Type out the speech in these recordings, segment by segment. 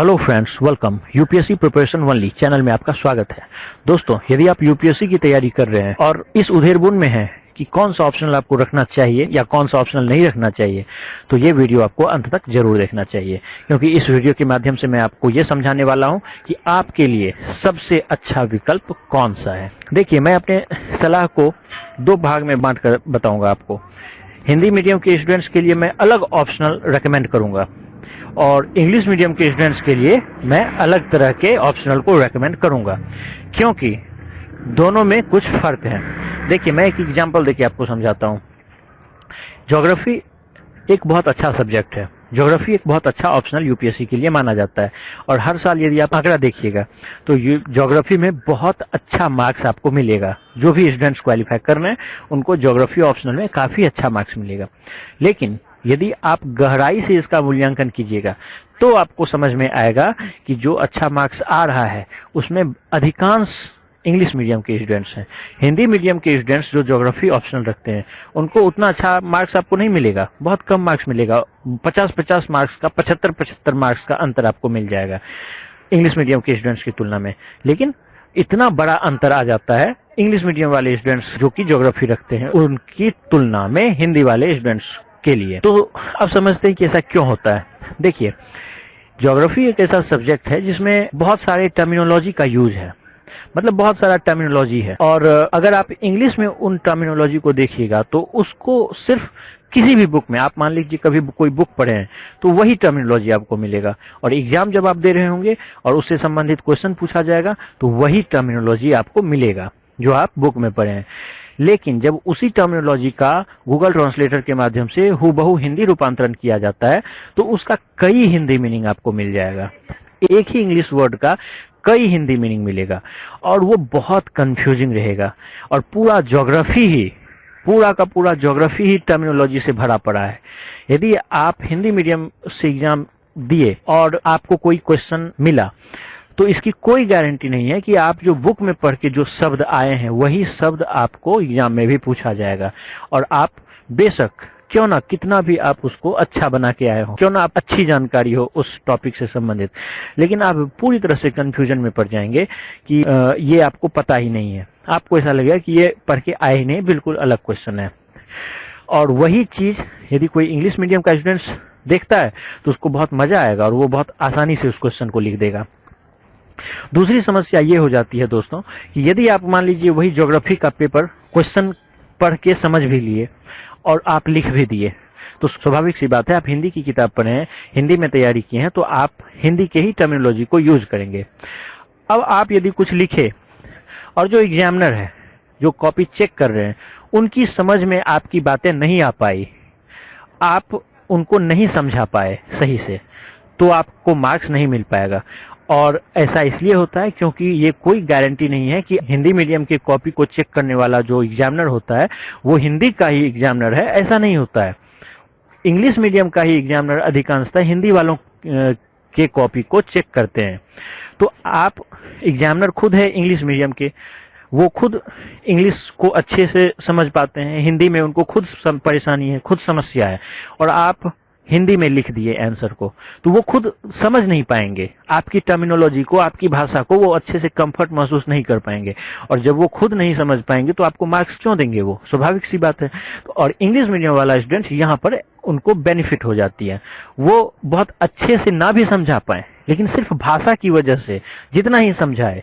Hello friends, welcome. UPSC preparation only channel में आपका स्वागत है। दोस्तों, यदि आप यूपीएससी की तैयारी कर रहे हैं और इस उधेड़बुन में हैं कि कौन सा ऑप्शनल आपको रखना चाहिए या कौन सा ऑप्शनल नहीं रखना चाहिए, तो ये वीडियो आपको अंत तक जरूर देखना चाहिए, क्योंकि इस वीडियो के माध्यम से मैं आपको ये समझाने वाला हूं कि आपके लिए सबसे अच्छा विकल्प कौन सा है। देखिए, मैं अपने सलाह को दो भाग में बांट कर बताऊंगा आपको। हिंदी मीडियम के स्टूडेंट्स के लिए मैं अलग ऑप्शनल रेकमेंड करूंगा और इंग्लिश मीडियम के स्टूडेंट्स के लिए मैं अलग तरह के ऑप्शनल को रेकमेंड करूंगा, क्योंकि दोनों में कुछ फर्क है। देखिए, मैं एक एग्जांपल देके आपको समझाता हूं। ज्योग्राफी एक बहुत अच्छा सब्जेक्ट है। ज्योग्राफी एक बहुत अच्छा ऑप्शनल यूपीएससी के लिए माना जाता है और हर साल यदि आप आंकड़ा देखिएगा तो ज्योग्राफी में बहुत अच्छा मार्क्स आपको मिलेगा। जो भी स्टूडेंट्स क्वालिफाई कर रहे हैं उनको ज्योग्राफी ऑप्शनल में काफ़ी अच्छा मार्क्स मिलेगा। लेकिन यदि आप गहराई से इसका मूल्यांकन कीजिएगा तो आपको समझ में आएगा कि जो अच्छा मार्क्स आ रहा है उसमें अधिकांश इंग्लिश मीडियम के स्टूडेंट्स हैं। हिंदी मीडियम के स्टूडेंट्स जो ज्योग्राफी ऑप्शनल रखते हैं उनको उतना अच्छा मार्क्स आपको नहीं मिलेगा, बहुत कम मार्क्स मिलेगा। 50-50 मार्क्स का 75-75 मार्क्स का अंतर आपको मिल जाएगा इंग्लिश मीडियम के स्टूडेंट्स की तुलना में। लेकिन इतना बड़ा अंतर आ जाता है इंग्लिश मीडियम वाले स्टूडेंट्स जो कि ज्योग्राफी रखते हैं उनकी तुलना में हिंदी वाले स्टूडेंट्स के लिए। तो अब समझते हैं कि ऐसा क्यों होता है। देखिए, ज्योग्राफी एक ऐसा सब्जेक्ट है जिसमें बहुत सारे टर्मिनोलॉजी का यूज है, मतलब बहुत सारा टर्मिनोलॉजी है। और अगर आप इंग्लिश में उन टर्मिनोलॉजी को देखिएगा तो उसको सिर्फ किसी भी बुक में, आप मान लीजिए कभी कोई बुक पढ़े हैं तो वही टर्मिनोलॉजी आपको मिलेगा, और एग्जाम जब आप दे रहे होंगे और उससे संबंधित क्वेश्चन पूछा जाएगा तो वही टर्मिनोलॉजी आपको मिलेगा जो आप बुक में पढ़े हैं। लेकिन जब उसी टर्मिनोलॉजी का गूगल ट्रांसलेटर के माध्यम से हूबहू हिंदी रूपांतरण किया जाता है तो उसका कई हिंदी मीनिंग आपको मिल जाएगा। एक ही इंग्लिश वर्ड का कई हिंदी मीनिंग मिलेगा और वो बहुत कंफ्यूजिंग रहेगा। और पूरा ज्योग्राफी ही, पूरा का पूरा ज्योग्राफी ही टर्मिनोलॉजी से भरा पड़ा है। यदि आप हिंदी मीडियम से एग्जाम दिए और आपको कोई क्वेश्चन मिला तो इसकी कोई गारंटी नहीं है कि आप जो बुक में पढ़ के जो शब्द आए हैं वही शब्द आपको एग्जाम में भी पूछा जाएगा। और आप बेशक क्यों ना कितना भी आप उसको अच्छा बना के आए हो, क्यों ना आप अच्छी जानकारी हो उस टॉपिक से संबंधित, लेकिन आप पूरी तरह से कंफ्यूजन में पड़ जाएंगे कि ये आपको पता ही नहीं है। आपको ऐसा लगेगा कि ये पढ़ के आए ही नहीं, बिल्कुल अलग क्वेश्चन है। और वही चीज यदि कोई इंग्लिश मीडियम का स्टूडेंट्स देखता है तो उसको बहुत मजा आएगा और वो बहुत आसानी से उस क्वेश्चन को लिख देगा। दूसरी समस्या ये हो जाती है दोस्तों कि यदि आप मान लीजिए वही ज्योग्राफी का पेपर क्वेश्चन पढ़ के समझ भी लिए और आप लिख भी दिए तो स्वाभाविक सी बात है, आप हिंदी की किताब पढ़े हैं, हिंदी में तैयारी की है, तो आप हिंदी के ही टर्मिनोलॉजी को यूज करेंगे। अब आप यदि कुछ लिखे और जो एग्जामिनर है, जो कॉपी चेक कर रहे हैं, उनकी समझ में आपकी बातें नहीं आ पाई, आप उनको नहीं समझा पाए सही से, तो आपको मार्क्स नहीं मिल पाएगा। और ऐसा इसलिए होता है क्योंकि ये कोई गारंटी नहीं है कि हिंदी मीडियम के कॉपी को चेक करने वाला जो एग्जामिनर होता है वो हिंदी का ही एग्जामिनर है, ऐसा नहीं होता है। इंग्लिश मीडियम का ही एग्जामिनर अधिकांशतः हिंदी वालों के कॉपी को चेक करते हैं। तो आप एग्जामिनर खुद है इंग्लिश मीडियम के, वो खुद इंग्लिश को अच्छे से समझ पाते हैं, हिंदी में उनको खुद परेशानी है, खुद समस्या है, और आप हिंदी में लिख दिए आंसर को, तो वो खुद समझ नहीं पाएंगे आपकी टर्मिनोलॉजी को, आपकी भाषा को, वो अच्छे से कंफर्ट महसूस नहीं कर पाएंगे। और जब वो खुद नहीं समझ पाएंगे तो आपको मार्क्स क्यों देंगे, वो स्वाभाविक सी बात है। और इंग्लिश मीडियम वाला स्टूडेंट यहाँ पर उनको बेनिफिट हो जाती है, वो बहुत अच्छे से ना भी समझा पाए लेकिन सिर्फ भाषा की वजह से जितना ही समझाए,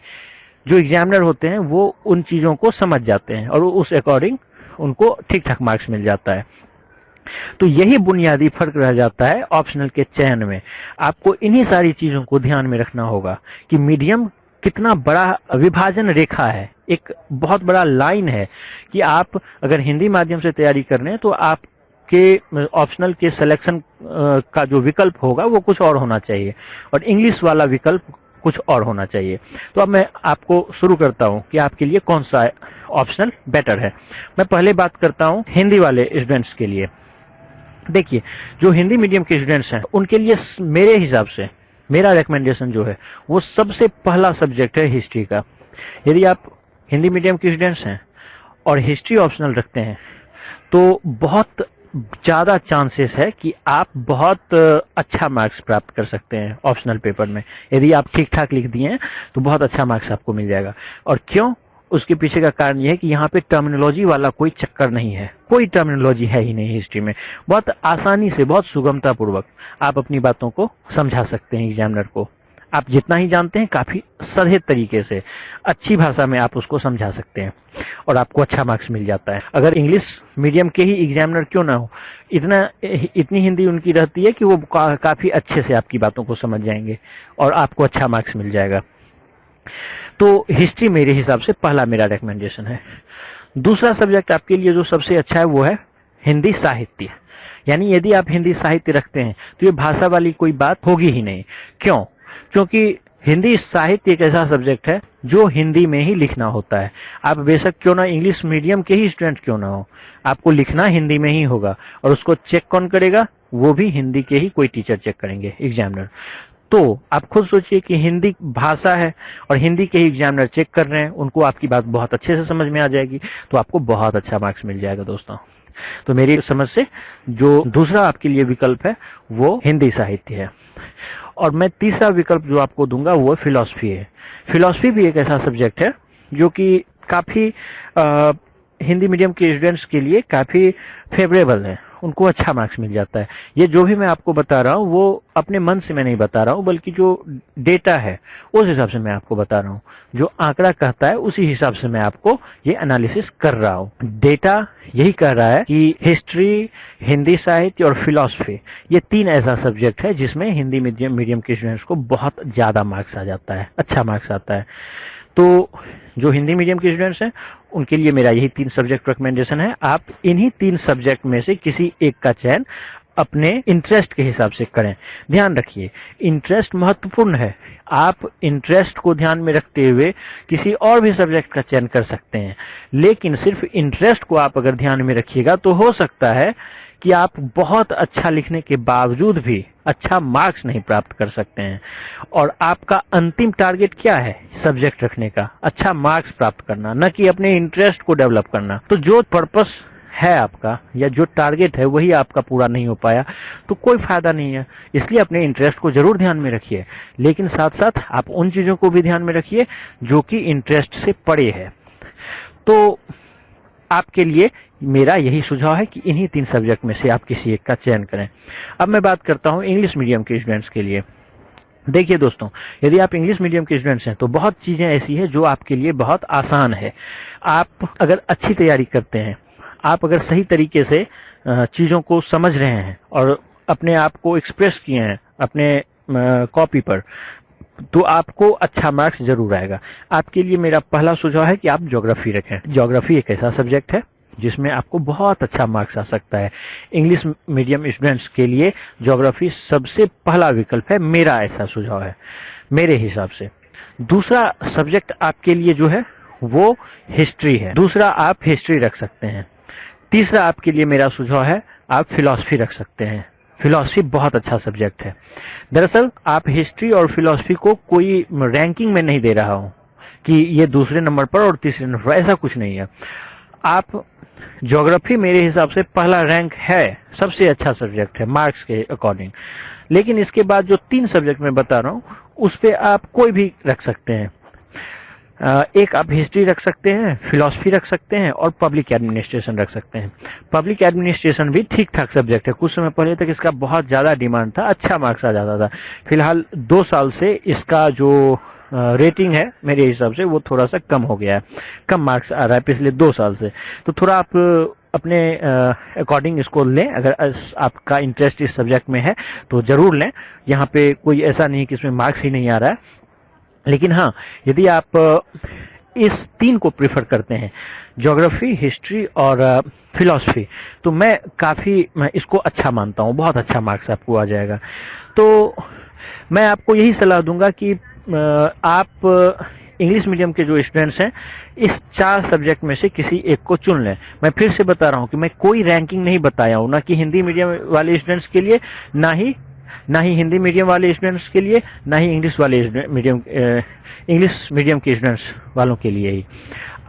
जो एग्जामिनर होते हैं वो उन चीज़ों को समझ जाते हैं और उस अकॉर्डिंग उनको ठीक ठाक मार्क्स मिल जाता है। तो यही बुनियादी फर्क रह जाता है ऑप्शनल के चयन में। आपको इन्हीं सारी चीजों को ध्यान में रखना होगा कि मीडियम कितना बड़ा विभाजन रेखा है, एक बहुत बड़ा लाइन है कि आप अगर हिंदी माध्यम से तैयारी कर रहे हैं तो आपके ऑप्शनल के सिलेक्शन का जो विकल्प होगा वो कुछ और होना चाहिए और इंग्लिश वाला विकल्प कुछ और होना चाहिए। तो अब मैं आपको शुरू करता हूं कि आपके लिए कौन सा ऑप्शनल बेटर है। मैं पहले बात करता हूं हिंदी वाले स्टूडेंट्स के लिए। देखिए, जो हिंदी मीडियम के स्टूडेंट्स हैं उनके लिए मेरे हिसाब से मेरा रिकमेंडेशन जो है वो सबसे पहला सब्जेक्ट है हिस्ट्री का। यदि आप हिंदी मीडियम के स्टूडेंट्स हैं और हिस्ट्री ऑप्शनल रखते हैं तो बहुत ज़्यादा चांसेस है कि आप बहुत अच्छा मार्क्स प्राप्त कर सकते हैं ऑप्शनल पेपर में। यदि आप ठीक ठाक लिख दिए हैं तो बहुत अच्छा मार्क्स आपको मिल जाएगा। और क्यों? उसके पीछे का कारण यह है कि यहाँ पे टर्मिनोलॉजी वाला कोई चक्कर नहीं है, कोई टर्मिनोलॉजी है ही नहीं हिस्ट्री में। बहुत आसानी से, बहुत सुगमता पूर्वक आप अपनी बातों को समझा सकते हैं एग्जामिनर को। आप जितना ही जानते हैं काफ़ी सधे तरीके से, अच्छी भाषा में आप उसको समझा सकते हैं और आपको अच्छा मार्क्स मिल जाता है। अगर इंग्लिश मीडियम के ही एग्जामिनर क्यों ना हो, इतनी हिंदी उनकी रहती है कि वो काफ़ी अच्छे से आपकी बातों को समझ जाएंगे और आपको अच्छा मार्क्स मिल जाएगा। तो हिस्ट्री मेरे हिसाब से पहला मेरा रिकमेंडेशन है। दूसरा सब्जेक्ट आपके लिए जो सबसे अच्छा है वो है हिंदी साहित्य। यानी यदि आप हिंदी साहित्य रखते हैं तो ये भाषा वाली कोई बात होगी ही नहीं। क्यों? क्योंकि हिंदी साहित्य एक ऐसा सब्जेक्ट है जो हिंदी में ही लिखना होता है। आप बेशक क्यों ना इंग्लिश मीडियम के ही स्टूडेंट क्यों ना हो, आपको लिखना हिंदी में ही होगा और उसको चेक कौन करेगा? वो भी हिंदी के ही कोई टीचर चेक करेंगे, एग्जामिनर। तो आप खुद सोचिए कि हिंदी भाषा है और हिंदी के ही एग्जामिनर चेक कर रहे हैं, उनको आपकी बात बहुत अच्छे से समझ में आ जाएगी, तो आपको बहुत अच्छा मार्क्स मिल जाएगा दोस्तों। तो मेरी समझ से जो दूसरा आपके लिए विकल्प है वो हिंदी साहित्य है। और मैं तीसरा विकल्प जो आपको दूंगा वो फिलॉसफी है। फिलॉसफी भी एक ऐसा सब्जेक्ट है जो कि काफ़ी हिंदी मीडियम के स्टूडेंट्स के लिए काफ़ी फेवरेबल है, उनको अच्छा मार्क्स मिल जाता है। ये जो भी मैं आपको बता रहा हूँ वो अपने मन से मैं नहीं बता रहा हूँ, बल्कि जो डेटा है उस हिसाब से मैं आपको बता रहा हूँ। जो आंकड़ा कहता है उसी हिसाब से मैं आपको ये एनालिसिस कर रहा हूँ। डेटा यही कह रहा है कि हिस्ट्री, हिंदी साहित्य और फिलॉसफी, ये तीन ऐसा सब्जेक्ट है जिसमें हिंदी मीडियम के स्टूडेंट्स को बहुत ज़्यादा मार्क्स आ जाता है, अच्छा मार्क्स आता है। तो जो हिंदी मीडियम के स्टूडेंट्स हैं उनके लिए मेरा यही 3 सब्जेक्ट रिकमेंडेशन है। आप इन्हीं 3 सब्जेक्ट में से किसी एक का चयन अपने इंटरेस्ट के हिसाब से करें। ध्यान रखिए, इंटरेस्ट महत्वपूर्ण है। आप इंटरेस्ट को ध्यान में रखते हुए किसी और भी सब्जेक्ट का चयन कर सकते हैं, लेकिन सिर्फ इंटरेस्ट को आप अगर ध्यान में रखिएगा तो हो सकता है कि आप बहुत अच्छा लिखने के बावजूद भी अच्छा मार्क्स नहीं प्राप्त कर सकते हैं। और आपका अंतिम टारगेट क्या है सब्जेक्ट रखने का? अच्छा मार्क्स प्राप्त करना, न कि अपने इंटरेस्ट को डेवलप करना। तो जो पर्पस है आपका या जो टारगेट है वही आपका पूरा नहीं हो पाया तो कोई फायदा नहीं है। इसलिए अपने इंटरेस्ट को जरूर ध्यान में रखिए, लेकिन साथ साथ आप उन चीज़ों को भी ध्यान में रखिए जो कि इंटरेस्ट से परे है। तो आपके लिए मेरा यही सुझाव है कि इन्हीं 3 सब्जेक्ट में से आप किसी एक का चयन करें। अब मैं बात करता हूँ इंग्लिश मीडियम के स्टूडेंट्स के लिए। देखिए दोस्तों, यदि आप इंग्लिश मीडियम के स्टूडेंट्स हैं तो बहुत चीज़ें ऐसी हैं जो आपके लिए बहुत आसान है। आप अगर अच्छी तैयारी करते हैं, आप अगर सही तरीके से चीज़ों को समझ रहे हैं और अपने आप को एक्सप्रेस किए हैं अपने कॉपी पर, तो आपको अच्छा मार्क्स जरूर आएगा। आपके लिए मेरा पहला सुझाव है कि आप ज्योग्राफी रखें। ज्योग्राफी एक ऐसा सब्जेक्ट है जिसमें आपको बहुत अच्छा मार्क्स आ सकता है। इंग्लिश मीडियम स्टूडेंट्स के लिए ज्योग्राफी सबसे पहला विकल्प है, मेरा ऐसा सुझाव है मेरे हिसाब से। दूसरा सब्जेक्ट आपके लिए जो है वो हिस्ट्री है। दूसरा आप हिस्ट्री रख सकते हैं। तीसरा आपके लिए मेरा सुझाव है आप फिलॉसफी रख सकते हैं। फिलॉसफी बहुत अच्छा सब्जेक्ट है। दरअसल आप हिस्ट्री और फिलॉसफी को कोई रैंकिंग में नहीं दे रहा हूँ कि ये दूसरे नंबर पर और तीसरे नंबर पर, ऐसा कुछ नहीं है। आप ज्योग्राफी मेरे हिसाब से पहला रैंक है, सबसे अच्छा सब्जेक्ट है मार्क्स के अकॉर्डिंग। लेकिन इसके बाद जो 3 सब्जेक्ट मैं बता रहा हूँ उस पर आप कोई भी रख सकते हैं। एक आप हिस्ट्री रख सकते हैं, फिलॉसफी रख सकते हैं और पब्लिक एडमिनिस्ट्रेशन रख सकते हैं। पब्लिक एडमिनिस्ट्रेशन भी ठीक ठाक सब्जेक्ट है। कुछ समय पहले तक इसका बहुत ज़्यादा डिमांड था, अच्छा मार्क्स आ जाता था। फिलहाल 2 साल से इसका जो रेटिंग है मेरे हिसाब से वो थोड़ा सा कम हो गया है, कम मार्क्स आ रहा है पिछले 2 साल से। तो थोड़ा आप अपने अकॉर्डिंग इसको लें। अगर आपका इंटरेस्ट इस सब्जेक्ट में है तो ज़रूर लें। यहाँ पे कोई ऐसा नहीं कि इसमें मार्क्स ही नहीं आ रहा है। लेकिन हाँ, यदि आप इस 3 को प्रेफर करते हैं, ज्योग्राफी, हिस्ट्री और फिलॉसफी, तो मैं इसको अच्छा मानता हूँ, बहुत अच्छा मार्क्स आपको आ जाएगा। तो मैं आपको यही सलाह दूंगा कि आप इंग्लिश मीडियम के जो स्टूडेंट्स हैं इस 4 सब्जेक्ट में से किसी एक को चुन लें। मैं फिर से बता रहा हूँ कि मैं कोई रैंकिंग नहीं बताया हूँ, ना कि हिंदी मीडियम वाले स्टूडेंट्स के लिए, ना ही हिंदी मीडियम वाले स्टूडेंट्स के लिए, ना ही इंग्लिश मीडियम के स्टूडेंट्स वालों के लिए ही।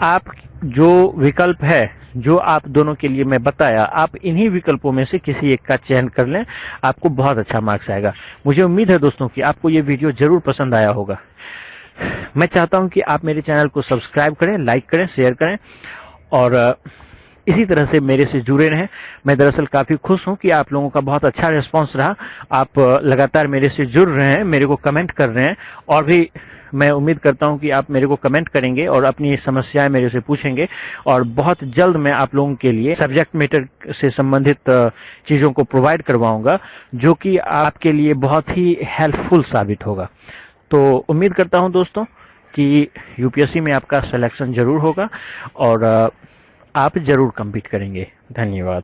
आप जो विकल्प है जो आप दोनों के लिए मैं बताया, आप इन्हीं विकल्पों में से किसी एक का चयन कर लें, आपको बहुत अच्छा मार्क्स आएगा। मुझे उम्मीद है दोस्तों कि आपको ये वीडियो जरूर पसंद आया होगा। मैं चाहता हूं कि आप मेरे चैनल को सब्सक्राइब करें, लाइक करें, शेयर करें और इसी तरह से मेरे से जुड़े रहें। मैं दरअसल काफ़ी खुश हूं कि आप लोगों का बहुत अच्छा रिस्पांस रहा। आप लगातार मेरे से जुड़ रहे हैं, मेरे को कमेंट कर रहे हैं और भी मैं उम्मीद करता हूं कि आप मेरे को कमेंट करेंगे और अपनी समस्याएं मेरे से पूछेंगे और बहुत जल्द मैं आप लोगों के लिए सब्जेक्ट मैटर से संबंधित चीज़ों को प्रोवाइड करवाऊंगा, जो कि आपके लिए बहुत ही हेल्पफुल साबित होगा। तो उम्मीद करता हूं दोस्तों कि यूपीएससी में आपका सिलेक्शन जरूर होगा और आप जरूर कम्पीट करेंगे। धन्यवाद।